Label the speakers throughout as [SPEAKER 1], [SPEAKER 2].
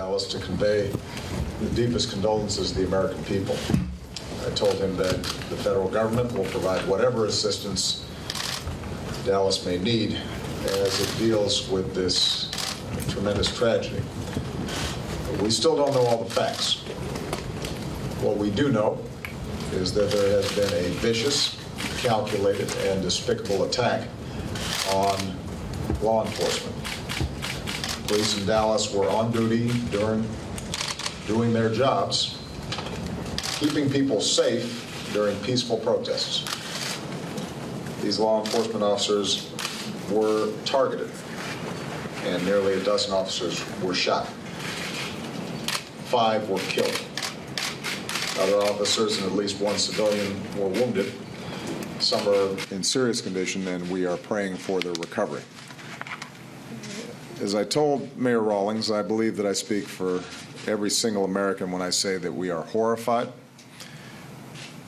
[SPEAKER 1] Dallas to convey the deepest condolences to the American people. I told him that the federal government will provide whatever assistance Dallas may need as it deals with this tremendous tragedy. We still don't know all the facts. What we do know is that there has been a vicious, calculated, and despicable attack on law enforcement. Police in Dallas were on duty during doing their jobs, keeping people safe during peaceful protests. These law enforcement officers were targeted, and nearly a dozen officers were shot. 5 were killed. Other officers and at least 1 civilian were wounded. Some are in serious condition, and we are praying for their recovery. As I told Mayor Rawlings, I believe that I speak for every single American when I say that we are horrified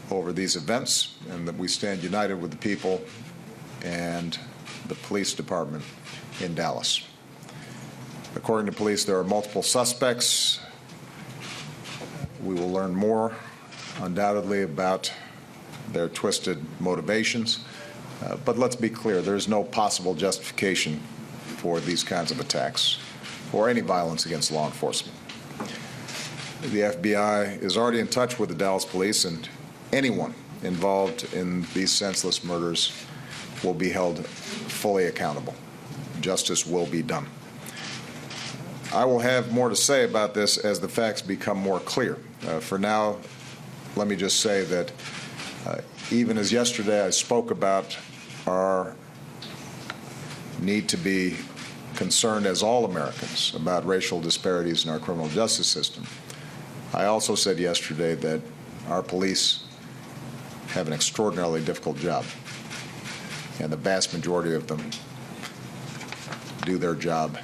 [SPEAKER 1] over these events and that we stand united with the people and the police department in Dallas. According to police, there are multiple suspects. We will learn more, undoubtedly, about their twisted motivations. But let's be clear, there's no possible justification for these kinds of attacks or any violence against law enforcement. The FBI is already in touch with the Dallas police, and anyone involved in these senseless murders will be held fully accountable. Justice will be done. I will have more to say about this as the facts become more clear. For now, let me just say that even as yesterday I spoke about our need to be concerned as all Americans about racial disparities in our criminal justice system, I also said yesterday that our police have an extraordinarily difficult job, and the vast majority of them do their job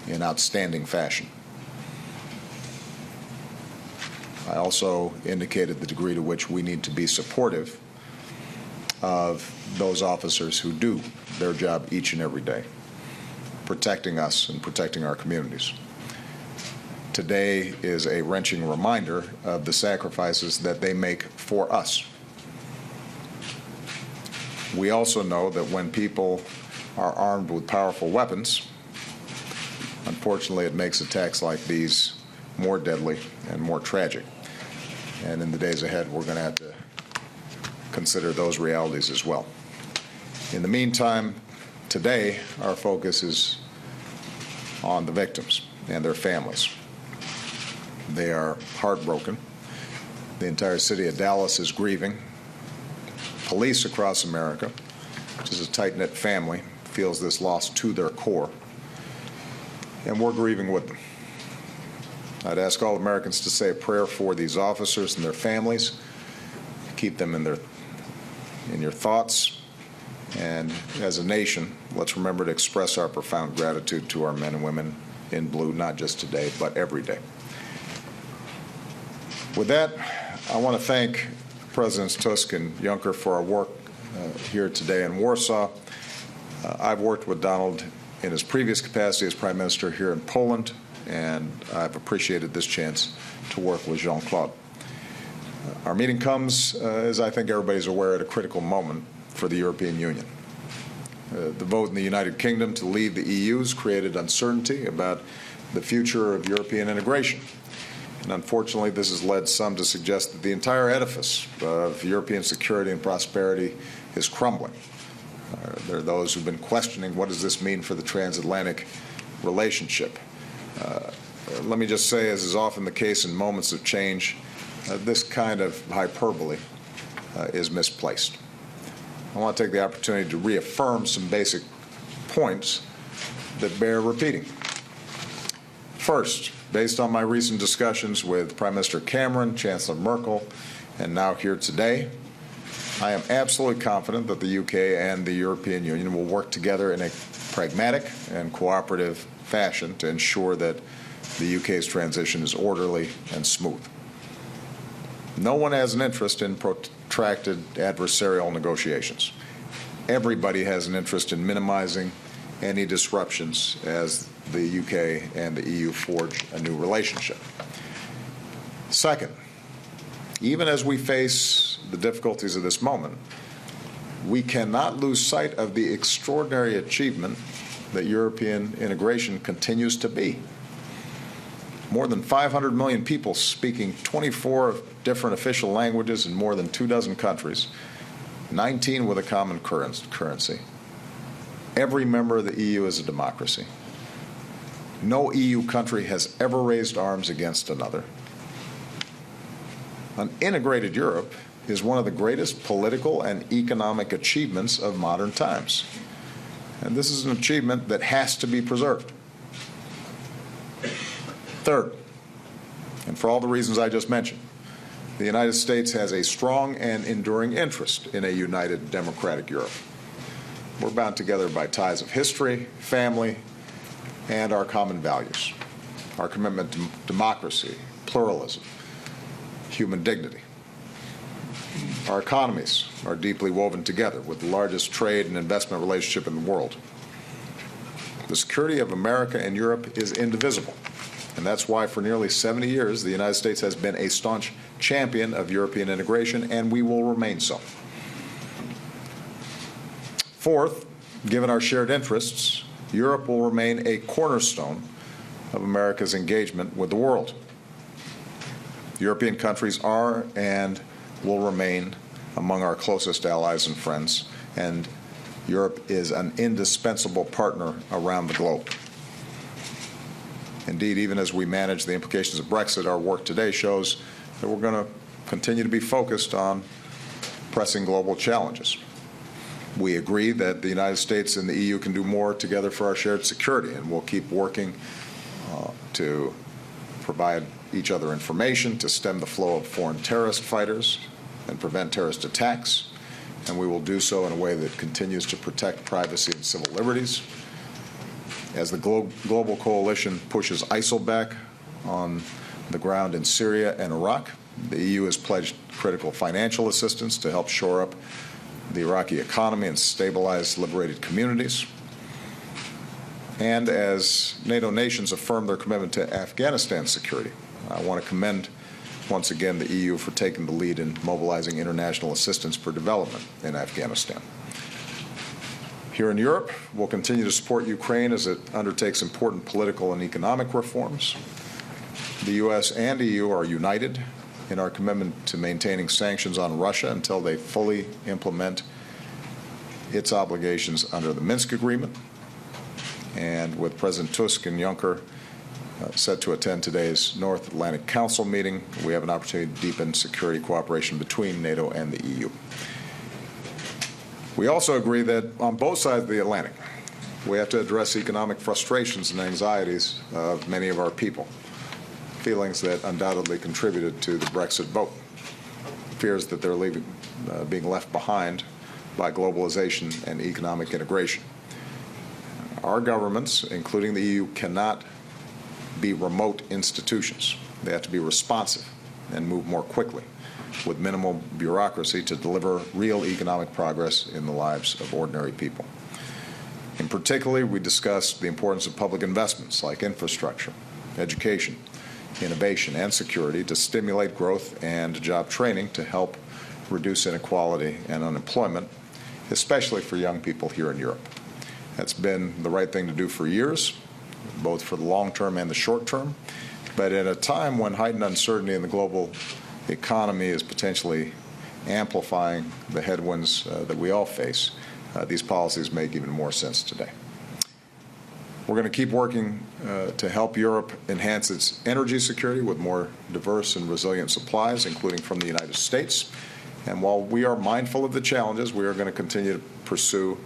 [SPEAKER 1] in outstanding fashion. I also indicated the degree to which we need to be supportive of those officers who do their job each and every day, protecting us and protecting our communities. Today is a wrenching reminder of the sacrifices that they make for us. We also know that when people are armed with powerful weapons, unfortunately, it makes attacks like these more deadly and more tragic. And in the days ahead, we're going to have to consider those realities as well. In the meantime, today, our focus is on the victims and their families. They are heartbroken. The entire city of Dallas is grieving. Police across America, which is a tight-knit family, feels this loss to their core. And we're grieving with them. I'd ask all Americans to say a prayer for these officers and their families. Keep them in your thoughts. And as a nation, let's remember to express our profound gratitude to our men and women in blue, not just today, but every day. With that, I want to thank Presidents Tusk and Juncker for our work here today in Warsaw. I've worked with Donald in his previous capacity as Prime Minister here in Poland, and I've appreciated this chance to work with Jean-Claude. Our meeting comes, as I think everybody's aware, at a critical moment for the European Union. The vote in the United Kingdom to leave the EU has created uncertainty about the future of European integration. And unfortunately, this has led some to suggest that the entire edifice of European security and prosperity is crumbling. There are those who've been questioning, what does this mean for the transatlantic relationship? Let me just say, as is often the case in moments of change, this kind of hyperbole is misplaced. I want to take the opportunity to reaffirm some basic points that bear repeating. First, based on my recent discussions with Prime Minister Cameron, Chancellor Merkel, and now here today, I am absolutely confident that the UK and the European Union will work together in a pragmatic and cooperative fashion to ensure that the UK's transition is orderly and smooth. No one has an interest in protracted adversarial negotiations. Everybody has an interest in minimizing any disruptions as the UK and the EU forge a new relationship. Second, even as we face the difficulties of this moment, we cannot lose sight of the extraordinary achievement that European integration continues to be. More than 500 million people speaking 24 different official languages in more than 24 countries, 19 with a common currency. Every member of the EU is a democracy. No EU country has ever raised arms against another. An integrated Europe is one of the greatest political and economic achievements of modern times. And this is an achievement that has to be preserved. Third, and for all the reasons I just mentioned, the United States has a strong and enduring interest in a united democratic Europe. We're bound together by ties of history, family, and our common values, our commitment to democracy, pluralism, human dignity. Our economies are deeply woven together with the largest trade and investment relationship in the world. The security of America and Europe is indivisible, and that's why for nearly 70 years the United States has been a staunch champion of European integration, and we will remain so. Fourth, given our shared interests, Europe will remain a cornerstone of America's engagement with the world. European countries are and will remain among our closest allies and friends, and Europe is an indispensable partner around the globe. Indeed, even as we manage the implications of Brexit, our work today shows that we're going to continue to be focused on pressing global challenges. We agree that the United States and the EU can do more together for our shared security, and we'll keep working to provide each other information to stem the flow of foreign terrorist fighters and prevent terrorist attacks, and we will do so in a way that continues to protect privacy and civil liberties. As the global coalition pushes ISIL back on the ground in Syria and Iraq, the EU has pledged critical financial assistance to help shore up the Iraqi economy and stabilize liberated communities. And as NATO nations affirm their commitment to Afghanistan security, I want to commend once again the EU for taking the lead in mobilizing international assistance for development in Afghanistan. Here in Europe, we'll continue to support Ukraine as it undertakes important political and economic reforms. The U.S. and EU are united in our commitment to maintaining sanctions on Russia until they fully implement its obligations under the Minsk Agreement. And with President Tusk and Juncker set to attend today's North Atlantic Council meeting, we have an opportunity to deepen security cooperation between NATO and the EU. We also agree that on both sides of the Atlantic, we have to address economic frustrations and anxieties of many of our people, feelings that undoubtedly contributed to the Brexit vote, fears that they're being left behind by globalization and economic integration. Our governments, including the EU, cannot be remote institutions. They have to be responsive and move more quickly with minimal bureaucracy to deliver real economic progress in the lives of ordinary people. In particular, we discussed the importance of public investments like infrastructure, education, innovation, and security to stimulate growth and job training to help reduce inequality and unemployment, especially for young people here in Europe. That's been the right thing to do for years, both for the long term and the short term. But at a time when heightened uncertainty in the global economy is potentially amplifying the headwinds that we all face, these policies make even more sense today. We're going to keep working to help Europe enhance its energy security with more diverse and resilient supplies, including from the United States. And while we are mindful of the challenges, we are going to continue to pursue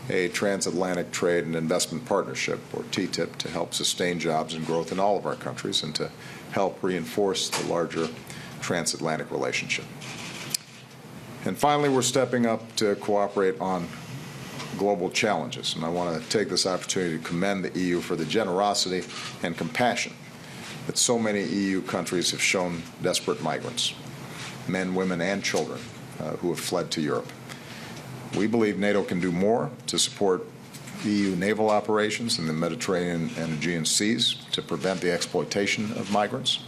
[SPEAKER 1] a transatlantic trade and investment partnership, or TTIP, to help sustain jobs and growth in all of our countries and to help reinforce the larger transatlantic relationship. And finally, we're stepping up to cooperate on global challenges. And I want to take this opportunity to commend the EU for the generosity and compassion that so many EU countries have shown desperate migrants, men, women, and children who have fled to Europe. We believe NATO can do more to support EU naval operations in the Mediterranean and Aegean seas to prevent the exploitation of migrants.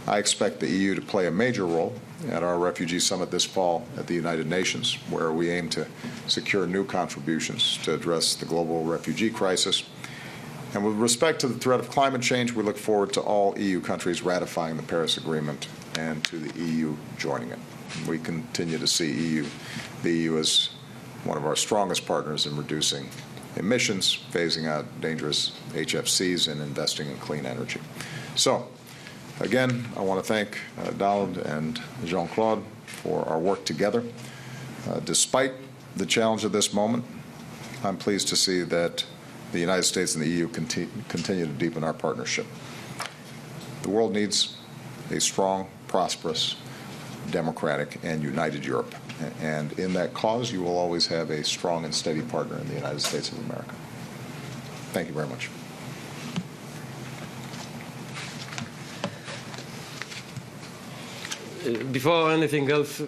[SPEAKER 1] I expect the EU to play a major role at our refugee summit this fall at the United Nations, where we aim to secure new contributions to address the global refugee crisis. And with respect to the threat of climate change, we look forward to all EU countries ratifying the Paris Agreement and to the EU joining it. We continue to see the EU as one of our strongest partners in reducing emissions, phasing out dangerous HFCs, and investing in clean energy. So, again, I want to thank Donald and Jean-Claude for our work together. Despite the challenge of this moment, I'm pleased to see that the United States and the EU continue to deepen our partnership. The world needs a strong, prosperous, democratic, and united Europe. And in that cause, you will always have a strong and steady partner in the United States of America. Thank you very much.
[SPEAKER 2] Before anything else,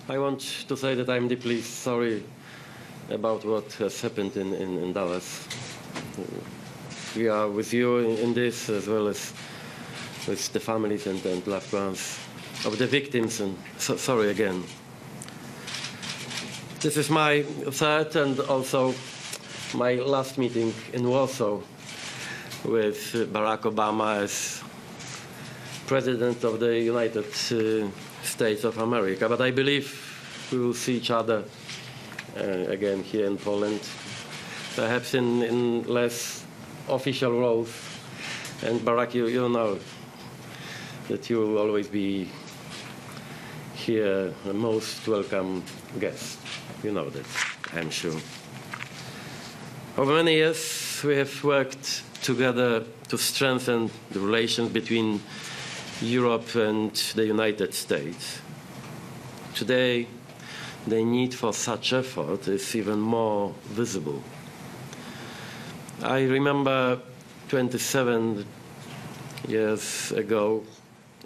[SPEAKER 2] I want to say that I'm deeply sorry about what has happened in Dallas. We are with you in this, as well as with the families and loved ones of the victims, and sorry again. This is my third and also my last meeting in Warsaw with Barack Obama as President of the United States of America. But I believe we will see each other again here in Poland, perhaps in less official roles. And Barack, you know that you will always be here a most welcome guest. You know that, I'm sure. Over many years, we have worked together to strengthen the relations between Europe and the United States. Today, the need for such effort is even more visible. I remember 27 years ago,